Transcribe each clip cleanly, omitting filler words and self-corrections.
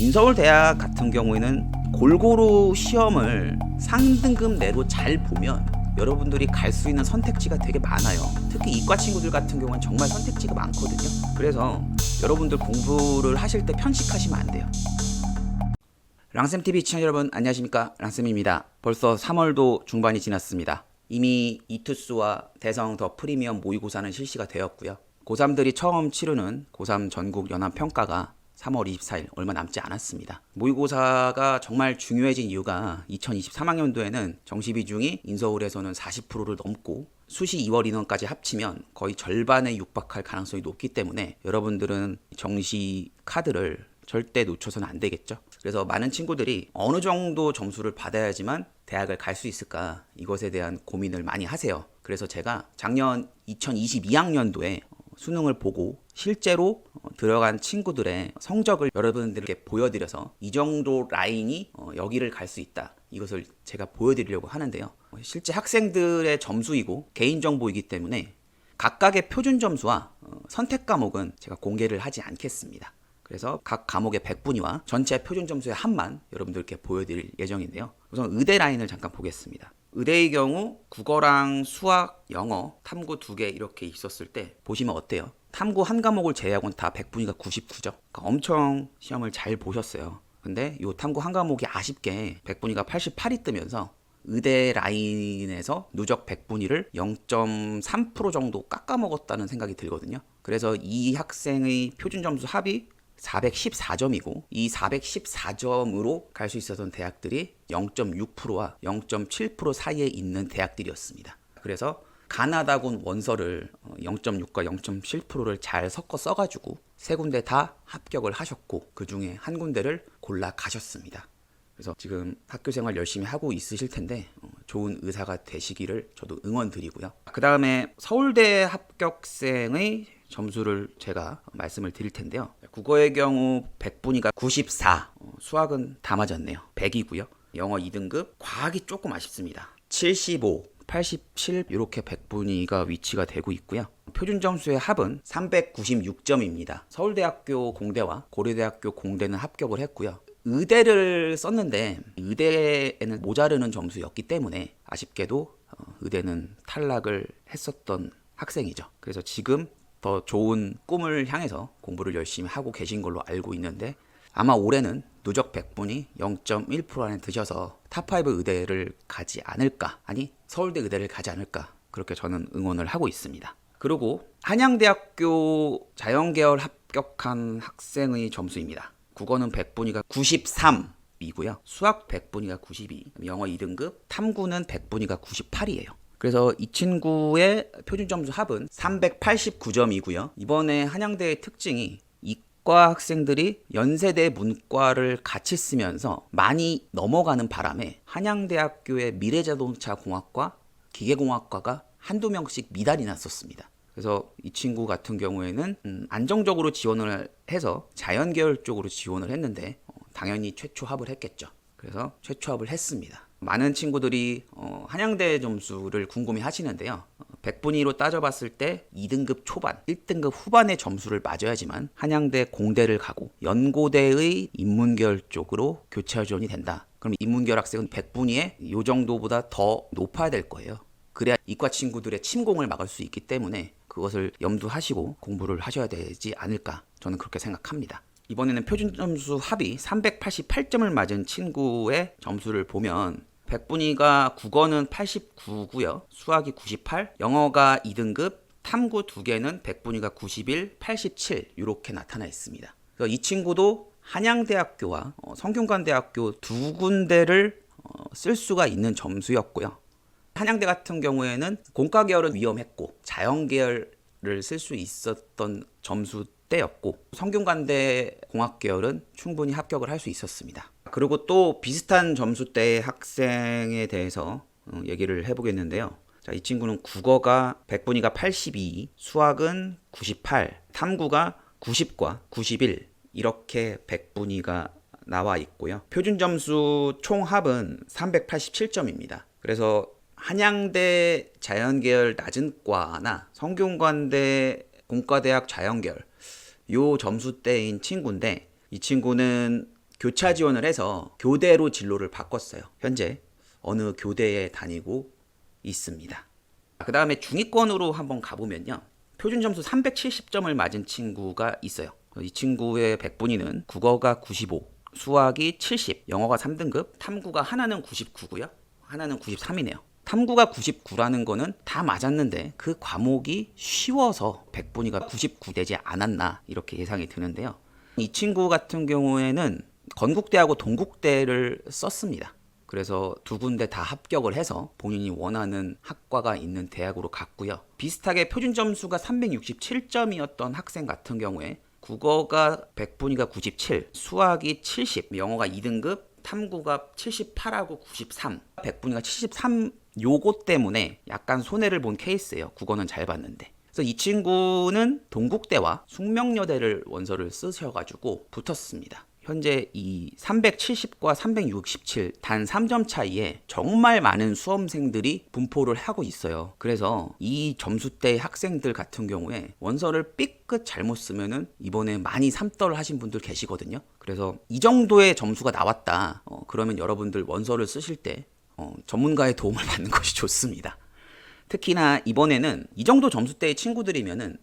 인서울대학 같은 경우에는 골고루 시험을 상등급 내로 잘 보면 여러분들이 갈 수 있는 선택지가 되게 많아요. 특히 이과 친구들 같은 경우는 정말 선택지가 많거든요. 그래서 여러분들 공부를 하실 때 편식하시면 안 돼요. 랑쌤TV 시청자 여러분 안녕하십니까, 랑쌤입니다. 벌써 3월도 중반이 지났습니다. 이미 이투스와 대성 더 프리미엄 모의고사는 실시가 되었고요. 고3들이 처음 치르는 고3 전국 연합평가가 3월 24일 얼마 남지 않았습니다. 모의고사가 정말 중요해진 이유가 2023학년도에는 정시 비중이 인서울에서는 40%를 넘고 수시 2월 인원까지 합치면 거의 절반에 육박할 가능성이 높기 때문에 여러분들은 정시 카드를 절대 놓쳐서는 안 되겠죠. 그래서 많은 친구들이 어느 정도 점수를 받아야지만 대학을 갈 수 있을까, 이것에 대한 고민을 많이 하세요. 그래서 제가 작년 2022학년도에 수능을 보고 실제로 들어간 친구들의 성적을 여러분들께 보여드려서 이 정도 라인이 여기를 갈 수 있다, 이것을 제가 보여드리려고 하는데요. 실제 학생들의 점수이고 개인정보이기 때문에 각각의 표준 점수와 선택 과목은 제가 공개를 하지 않겠습니다. 그래서 각 과목의 100분위와 전체 표준 점수의 합만 여러분들께 보여드릴 예정인데요. 우선 의대 라인을 잠깐 보겠습니다. 의대의 경우 국어랑 수학, 영어, 탐구 2개 이렇게 있었을 때 보시면 어때요? 탐구 한 과목을 제외하고는 다 100분위가 99죠. 그러니까 엄청 시험을 잘 보셨어요. 근데 이 탐구 한 과목이 아쉽게 100분위가 88이 뜨면서 의대 라인에서 누적 100분위를 0.3% 정도 깎아먹었다는 생각이 들거든요. 그래서 이 학생의 표준 점수 합이 414점이고 이 414점으로 갈 수 있었던 대학들이 0.6%와 0.7% 사이에 있는 대학들이었습니다. 그래서 가나다군 원서를 0.6과 0.7%를 잘 섞어 써가지고 세 군데 다 합격을 하셨고 그 중에 한 군데를 골라 가셨습니다. 그래서 지금 학교생활 열심히 하고 있으실 텐데 좋은 의사가 되시기를 저도 응원드리고요. 그 다음에 서울대 합격생의 점수를 제가 말씀을 드릴 텐데요. 국어의 경우 100분위가 94, 수학은 다 맞았네요. 100이고요. 영어 2등급, 과학이 조금 아쉽습니다. 75, 87 이렇게 100분위가 위치가 되고 있고요. 표준 점수의 합은 396점입니다. 서울대학교 공대와 고려대학교 공대는 합격을 했고요. 의대를 썼는데 의대에는 모자르는 점수였기 때문에 아쉽게도 의대는 탈락을 했었던 학생이죠. 그래서 지금 더 좋은 꿈을 향해서 공부를 열심히 하고 계신 걸로 알고 있는데 아마 올해는 누적 100분이 0.1% 안에 드셔서 탑5 의대를 가지 않을까, 아니 서울대 의대를 가지 않을까, 그렇게 저는 응원을 하고 있습니다. 그리고 한양대학교 자연계열 합격한 학생의 점수입니다. 국어는 100분위가 93이고요. 수학 100분위가 92, 영어 2등급, 탐구는 100분위가 98이에요. 그래서 이 친구의 표준 점수 합은 389점이고요. 이번에 한양대의 특징이 이과 학생들이 연세대 문과를 같이 쓰면서 많이 넘어가는 바람에 한양대학교의 미래자동차공학과, 기계공학과가 한두 명씩 미달이 났었습니다. 그래서 이 친구 같은 경우에는 안정적으로 지원을 해서 자연계열 쪽으로 지원을 했는데 당연히 최초합을 했겠죠. 그래서 최초합을 했습니다. 많은 친구들이 한양대 점수를 궁금해 하시는데요. 100분위로 따져봤을 때 2등급 초반, 1등급 후반의 점수를 맞아야지만 한양대 공대를 가고 연고대의 인문계열 쪽으로 교차 지원이 된다. 그럼 인문계열 학생은 100분위에 이 정도보다 더 높아야 될 거예요. 그래야 이과 친구들의 침공을 막을 수 있기 때문에 그것을 염두하시고 공부를 하셔야 되지 않을까, 저는 그렇게 생각합니다. 이번에는 표준 점수 합이 388점을 맞은 친구의 점수를 보면 100분위가 국어는 89고요. 수학이 98, 영어가 2등급, 탐구 2개는 100분위가 91, 87 이렇게 나타나 있습니다. 그래서 이 친구도 한양대학교와 성균관대학교 두 군데를 쓸 수가 있는 점수였고요. 한양대 같은 경우에는 공과 계열은 위험했고 자연계열을 쓸 수 있었던 점수대였고 성균관대 공학계열은 충분히 합격을 할 수 있었습니다. 그리고 또 비슷한 점수대의 학생에 대해서 얘기를 해보겠는데요. 자, 이 친구는 국어가 100분위가 82, 수학은 98, 탐구가 90과 91 이렇게 100분위가 나와 있고요. 표준 점수 총 합은 387점입니다. 그래서 한양대 자연계열 낮은 과나 성균관대 공과대학 자연계열 요 점수대인 친구인데 이 친구는 교차 지원을 해서 교대로 진로를 바꿨어요. 현재 어느 교대에 다니고 있습니다. 그 다음에 중위권으로 한번 가보면요. 표준 점수 370점을 맞은 친구가 있어요. 이 친구의 백분위는 국어가 95, 수학이 70, 영어가 3등급, 탐구가 하나는 99고요. 하나는 93이네요. 탐구가 99라는 거는 다 맞았는데 그 과목이 쉬워서 백분위가 99 되지 않았나 이렇게 예상이 드는데요. 이 친구 같은 경우에는 건국대하고 동국대를 썼습니다. 그래서 두 군데 다 합격을 해서 본인이 원하는 학과가 있는 대학으로 갔고요. 비슷하게 표준 점수가 367점이었던 학생 같은 경우에 국어가 백분위가 97, 수학이 70, 영어가 2등급, 탐구가 78하고 93, 백분위가 73 요거 때문에 약간 손해를 본 케이스예요. 국어는 잘 봤는데. 그래서 이 친구는 동국대와 숙명여대를 원서를 쓰셔가지고 붙었습니다. 현재 이 370과 367 단 3점 차이에 정말 많은 수험생들이 분포를 하고 있어요. 그래서 이 점수대 학생들 같은 경우에 원서를 삐끗 잘못 쓰면은 이번에 많이 삼떨 하신 분들 계시거든요. 그래서 이 정도의 점수가 나왔다. 그러면 여러분들 원서를 쓰실 때 전문가의 도움을 받는 것이 좋습니다. 특히나 이번에는 이 정도 점수대의 친구들이면은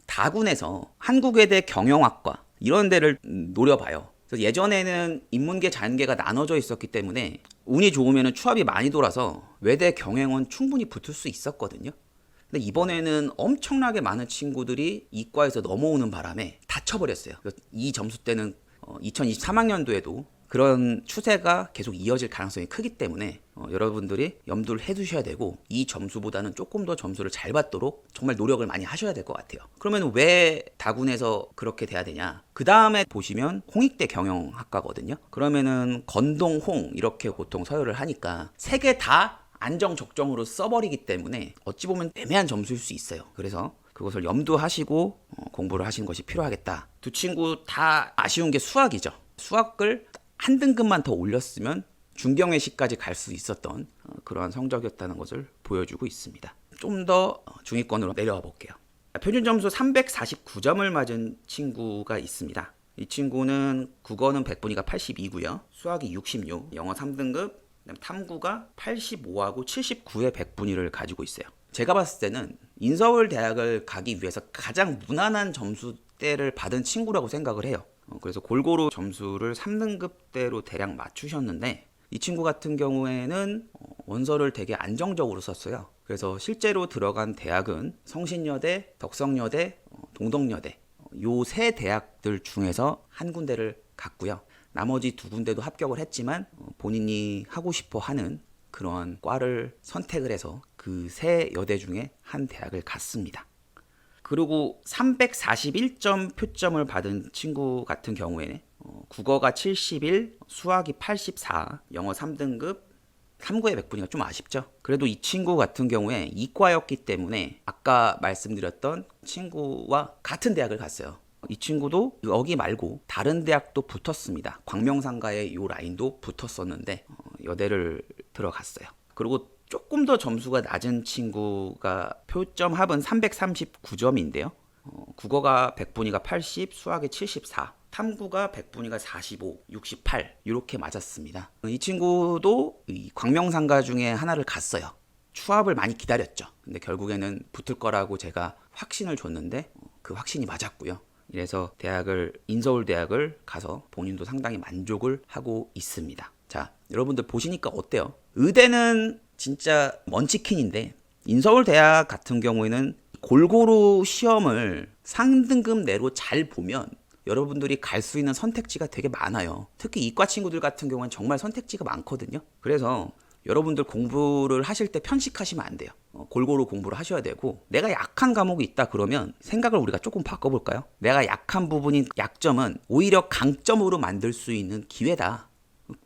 다군에서 한국외대 경영학과 이런 데를 노려봐요. 그래서 예전에는 인문계 자연계가 나눠져 있었기 때문에 운이 좋으면 추합이 많이 돌아서 외대 경영은 충분히 붙을 수 있었거든요. 근데 이번에는 엄청나게 많은 친구들이 이과에서 넘어오는 바람에 다쳐버렸어요. 이 점수대는 2023학년도에도 그런 추세가 계속 이어질 가능성이 크기 때문에 여러분들이 염두를 해두셔야 되고 이 점수보다는 조금 더 점수를 잘 받도록 정말 노력을 많이 하셔야 될 것 같아요. 그러면 왜 다군에서 그렇게 돼야 되냐? 그 다음에 보시면 홍익대 경영학과거든요. 그러면은 건동, 홍 이렇게 보통 서열을 하니까 세 개 다 안정적정으로 써버리기 때문에 어찌 보면 애매한 점수일 수 있어요. 그래서 그것을 염두하시고 공부를 하시는 것이 필요하겠다. 두 친구 다 아쉬운 게 수학이죠. 수학을 한 등급만 더 올렸으면 중경외시까지 갈 수 있었던 그러한 성적이었다는 것을 보여주고 있습니다. 좀 더 중위권으로 내려와 볼게요. 표준 점수 349점을 맞은 친구가 있습니다. 이 친구는 국어는 백분위가 82고요. 수학이 66, 영어 3등급, 탐구가 85하고 79의 백분위를 가지고 있어요. 제가 봤을 때는 인서울 대학을 가기 위해서 가장 무난한 점수대를 받은 친구라고 생각을 해요. 그래서 골고루 점수를 3등급대로 대략 맞추셨는데 이 친구 같은 경우에는 원서를 되게 안정적으로 썼어요. 그래서 실제로 들어간 대학은 성신여대, 덕성여대, 동덕여대 요 세 대학들 중에서 한 군데를 갔고요. 나머지 두 군데도 합격을 했지만 본인이 하고 싶어 하는 그런 과를 선택을 해서 그 세 여대 중에 한 대학을 갔습니다. 그리고 341점 표점을 받은 친구 같은 경우에는 국어가 71, 수학이 84, 영어 3등급, 탐구의 백분위가 좀 아쉽죠. 그래도 이 친구 같은 경우에 이과였기 때문에 아까 말씀드렸던 친구와 같은 대학을 갔어요. 이 친구도 여기 말고 다른 대학도 붙었습니다. 광명상가의 이 라인도 붙었었는데 여대를 들어갔어요. 그리고 조금 더 점수가 낮은 친구가 표점 합은 339점인데요. 국어가 백분위가 80, 수학이 74, 탐구가 백분위가 45, 68 이렇게 맞았습니다. 이 친구도 이 광명상가 중에 하나를 갔어요. 추합을 많이 기다렸죠. 근데 결국에는 붙을 거라고 제가 확신을 줬는데 그 확신이 맞았고요. 이래서 인서울대학을 가서 본인도 상당히 만족을 하고 있습니다. 자, 여러분들 보시니까 어때요? 의대는 진짜 먼치킨인데 인서울대학 같은 경우에는 골고루 시험을 상등급 내로 잘 보면 여러분들이 갈 수 있는 선택지가 되게 많아요. 특히 이과 친구들 같은 경우는 정말 선택지가 많거든요. 그래서 여러분들 공부를 하실 때 편식하시면 안 돼요. 골고루 공부를 하셔야 되고 내가 약한 과목이 있다 그러면 생각을 우리가 조금 바꿔볼까요? 내가 약한 부분인 약점은 오히려 강점으로 만들 수 있는 기회다.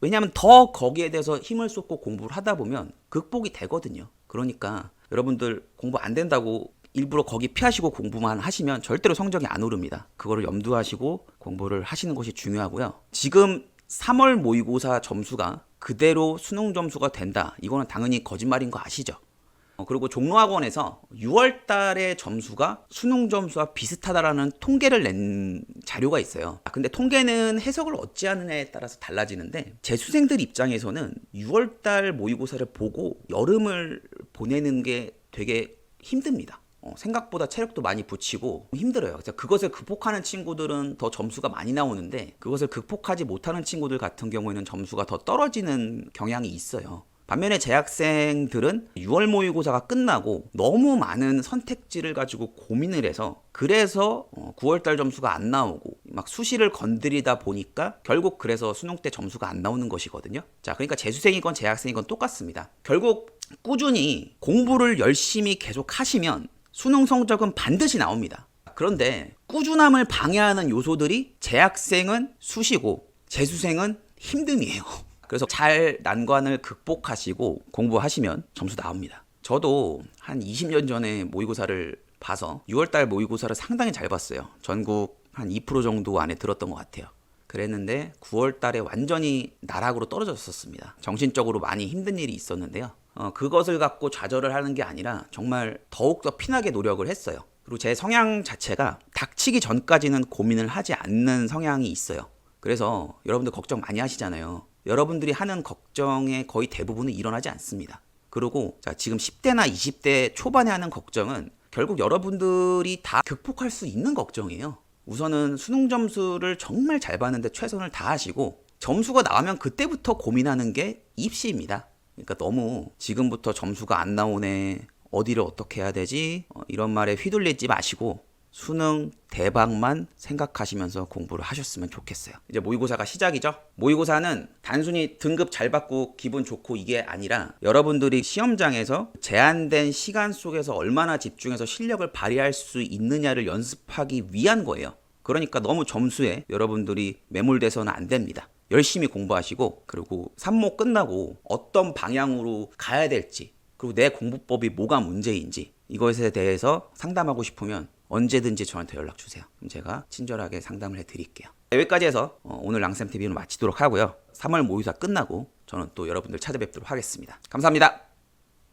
왜냐하면 더 거기에 대해서 힘을 쏟고 공부를 하다 보면 극복이 되거든요. 그러니까 여러분들 공부 안 된다고 일부러 거기 피하시고 공부만 하시면 절대로 성적이 안 오릅니다. 그거를 염두하시고 공부를 하시는 것이 중요하고요. 지금 3월 모의고사 점수가 그대로 수능 점수가 된다. 이거는 당연히 거짓말인 거 아시죠? 그리고 종로학원에서 6월 달의 점수가 수능 점수와 비슷하다라는 통계를 낸 자료가 있어요. 근데 통계는 해석을 어찌하느냐에 따라서 달라지는데 재수생들 입장에서는 6월 달 모의고사를 보고 여름을 보내는 게 되게 힘듭니다. 생각보다 체력도 많이 붙이고 힘들어요. 그래서 그것을 극복하는 친구들은 더 점수가 많이 나오는데 그것을 극복하지 못하는 친구들 같은 경우에는 점수가 더 떨어지는 경향이 있어요. 반면에 재학생들은 6월 모의고사가 끝나고 너무 많은 선택지를 가지고 고민을 해서 그래서 9월달 점수가 안 나오고 막 수시를 건드리다 보니까 결국 그래서 수능 때 점수가 안 나오는 것이거든요. 자, 그러니까 재수생이건 재학생이건 똑같습니다. 결국 꾸준히 공부를 열심히 계속 하시면 수능 성적은 반드시 나옵니다. 그런데 꾸준함을 방해하는 요소들이 재학생은 수시고 재수생은 힘듦이에요. 그래서 잘 난관을 극복하시고 공부하시면 점수 나옵니다. 저도 한 20년 전에 모의고사를 봐서 6월달 모의고사를 상당히 잘 봤어요. 전국 한 2% 정도 안에 들었던 것 같아요. 그랬는데 9월달에 완전히 나락으로 떨어졌었습니다. 정신적으로 많이 힘든 일이 있었는데요. 그것을 갖고 좌절을 하는 게 아니라 정말 더욱더 피나게 노력을 했어요. 그리고 제 성향 자체가 닥치기 전까지는 고민을 하지 않는 성향이 있어요. 그래서 여러분들 걱정 많이 하시잖아요. 여러분들이 하는 걱정의 거의 대부분은 일어나지 않습니다. 그리고 지금 10대나 20대 초반에 하는 걱정은 결국 여러분들이 다 극복할 수 있는 걱정이에요. 우선은 수능 점수를 정말 잘 봤는데 최선을 다하시고 점수가 나오면 그때부터 고민하는 게 입시입니다. 그러니까 너무 지금부터 점수가 안 나오네, 어디를 어떻게 해야 되지, 이런 말에 휘둘리지 마시고 수능 대박만 생각하시면서 공부를 하셨으면 좋겠어요. 이제 모의고사가 시작이죠. 모의고사는 단순히 등급 잘 받고 기분 좋고 이게 아니라 여러분들이 시험장에서 제한된 시간 속에서 얼마나 집중해서 실력을 발휘할 수 있느냐를 연습하기 위한 거예요. 그러니까 너무 점수에 여러분들이 매몰돼서는 안 됩니다. 열심히 공부하시고 그리고 3모 끝나고 어떤 방향으로 가야 될지 그리고 내 공부법이 뭐가 문제인지 이것에 대해서 상담하고 싶으면 언제든지 저한테 연락 주세요. 그럼 제가 친절하게 상담을 해드릴게요. 여기까지 해서 오늘 랑쌤TV는 마치도록 하고요. 3월 모의고사 끝나고 저는 또 여러분들 찾아뵙도록 하겠습니다. 감사합니다.